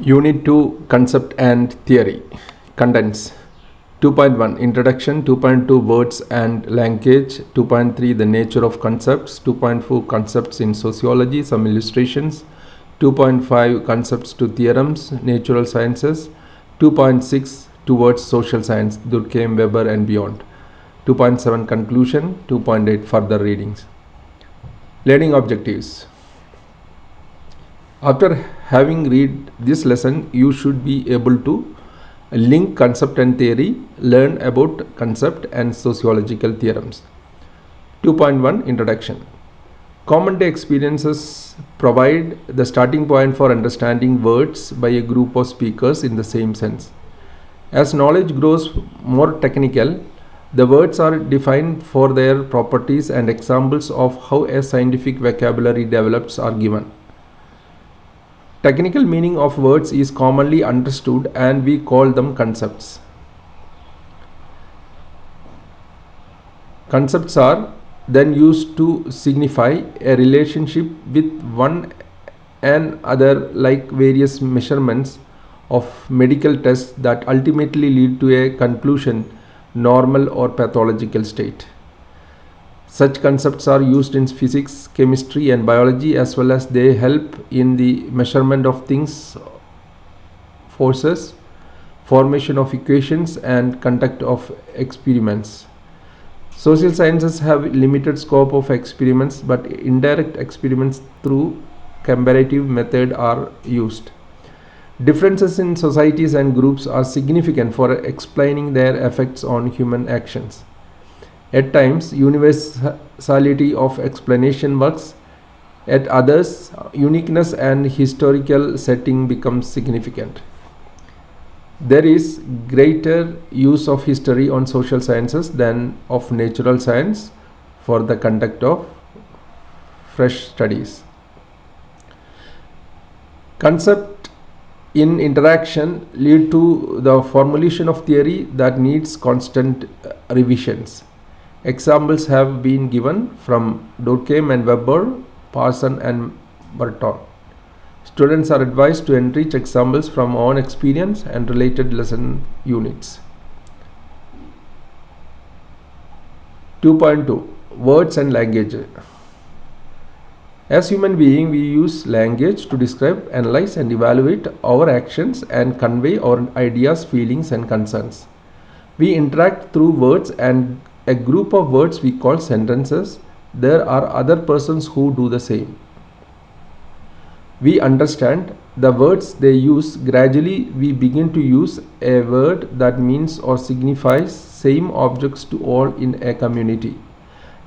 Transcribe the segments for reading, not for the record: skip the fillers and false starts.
Unit 2 Concept and Theory. Contents 2.1 Introduction, 2.2 Words and Language, 2.3 The Nature of Concepts, 2.4 Concepts in Sociology, some illustrations, 2.5 Concepts to Theorems, Natural Sciences, 2.6 Towards Social Science, Durkheim, Weber and beyond, 2.7 Conclusion, 2.8 Further readings. Learning objectives. After having read this lesson, you should be able to link concept and theory, learn about concept and sociological theorems. 2.1 Introduction. Common day experiences provide the starting point for understanding words by a group of speakers in the same sense. As knowledge grows more technical, the words are defined for their properties and examples of how a scientific vocabulary develops are given. Technical meaning of words is commonly understood and we call them concepts. Concepts are then used to signify a relationship with one and other, like various measurements of medical tests that ultimately lead to a conclusion, normal or pathological state. Such concepts are used in physics, chemistry and biology, as well as they help in the measurement of things, forces, formation of equations and conduct of experiments. Social sciences have limited scope of experiments, but indirect experiments through comparative method are used. Differences in societies and groups are significant for explaining their effects on human actions. At times, universality of explanation works. At others, uniqueness and historical setting becomes significant. There is greater use of history on social sciences than of natural science for the conduct of fresh studies. Concept in interaction lead to the formulation of theory that needs constant revisions. Examples have been given from Durkheim and Weber, Parson and Burton. Students are advised to enrich examples from own experience and related lesson units. 2.2 Words and Language. As human beings, we use language to describe, analyze and evaluate our actions and convey our ideas, feelings and concerns. We interact through words and a group of words we call sentences. There are other persons who do the same. We understand the words they use. Gradually we begin to use a word that means or signifies same objects to all in a community.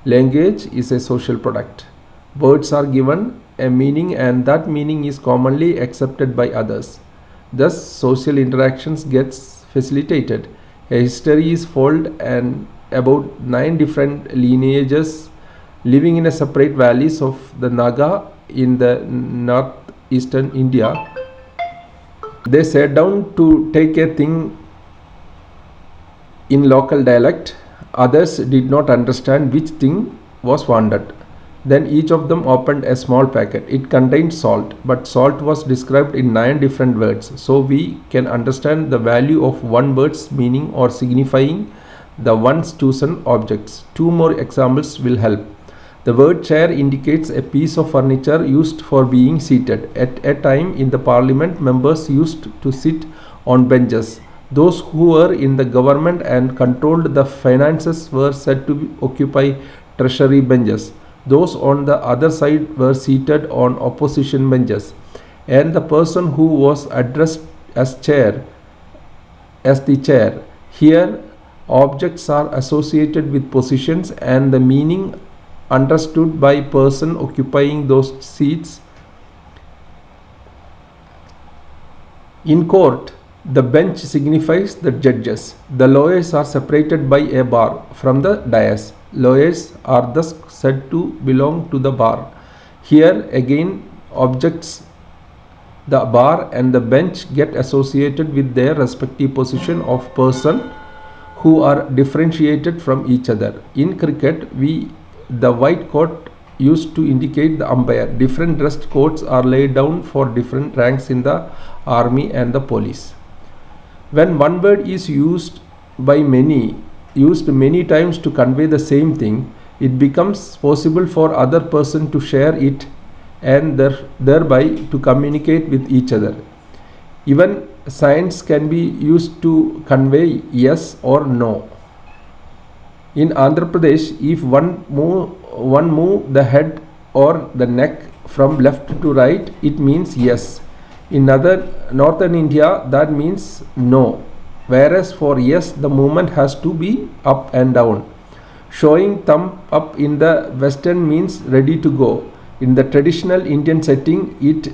Language is a social product. Words are given a meaning and that meaning is commonly accepted by others. Thus social interactions gets facilitated. A history is told and about 9 different lineages living in a separate valleys of the Naga in the northeastern India. They sat down to take a thing in local dialect. Others did not understand which thing was wanted. Then each of them opened a small packet. It contained salt, but salt was described in 9 different words. So we can understand the value of one word's meaning or signifying the one's chosen objects. 2 more examples will help. The word chair indicates a piece of furniture used for being seated. At a time in the parliament, members used to sit on benches. Those who were in the government and controlled the finances were said to occupy treasury benches. Those on the other side were seated on opposition benches. And the person who was addressed as the chair. Here objects are associated with positions and the meaning understood by person occupying those seats. In court, the bench signifies the judges. The lawyers are separated by a bar from the dais. Lawyers are thus said to belong to the bar. Here again, objects, the bar and the bench get associated with their respective position of person who are differentiated from each other. In cricket, the white coat used to indicate the umpire. Different dress codes are laid down for different ranks in the army and the police. When one word is used many times to convey the same thing, it becomes possible for other person to share it and thereby to communicate with each other. Even signs can be used to convey yes or no. In Andhra Pradesh, if one move the head or the neck from left to right, it means yes. In other northern India, that means no. Whereas for yes, the movement has to be up and down. Showing thumb up in the western means ready to go. In the traditional Indian setting, it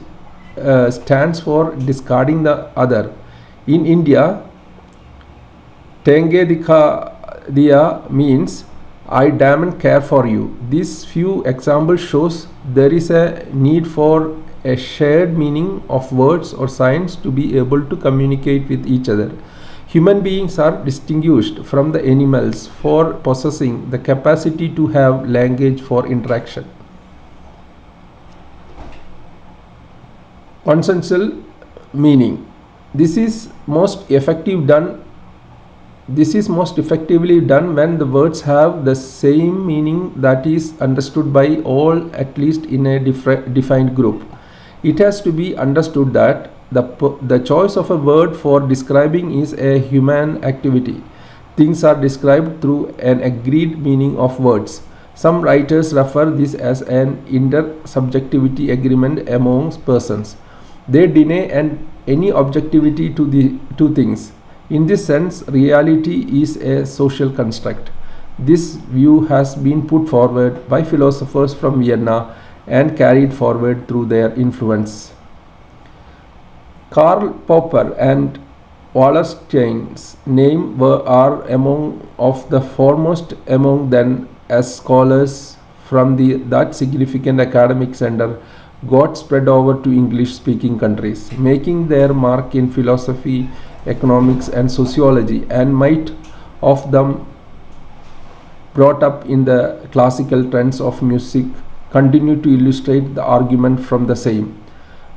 stands for discarding the other. In India, Tenge dikha diya means I dammit care for you. These few examples shows there is a need for a shared meaning of words or signs to be able to communicate with each other. Human beings are distinguished from the animals for possessing the capacity to have language for interaction. Consensual meaning. This is most effectively done when the words have the same meaning that is understood by all, at least in a defined group. It has to be understood that the choice of a word for describing is a human activity. Things are described through an agreed meaning of words. Some writers refer this as an intersubjectivity agreement amongst persons. They deny any objectivity to things. In this sense, reality is a social construct. This view has been put forward by philosophers from Vienna and carried forward through their influence. Karl Popper and Wallerstein's name are among of the foremost among them as scholars from that significant academic center got spread over to English-speaking countries, making their mark in philosophy, economics and sociology, and might of them brought up in the classical trends of music continue to illustrate the argument from the same.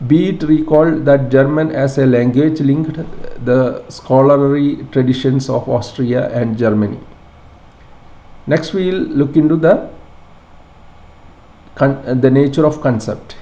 Be it recalled that German as a language linked the scholarly traditions of Austria and Germany. Next we will look into the nature of concept.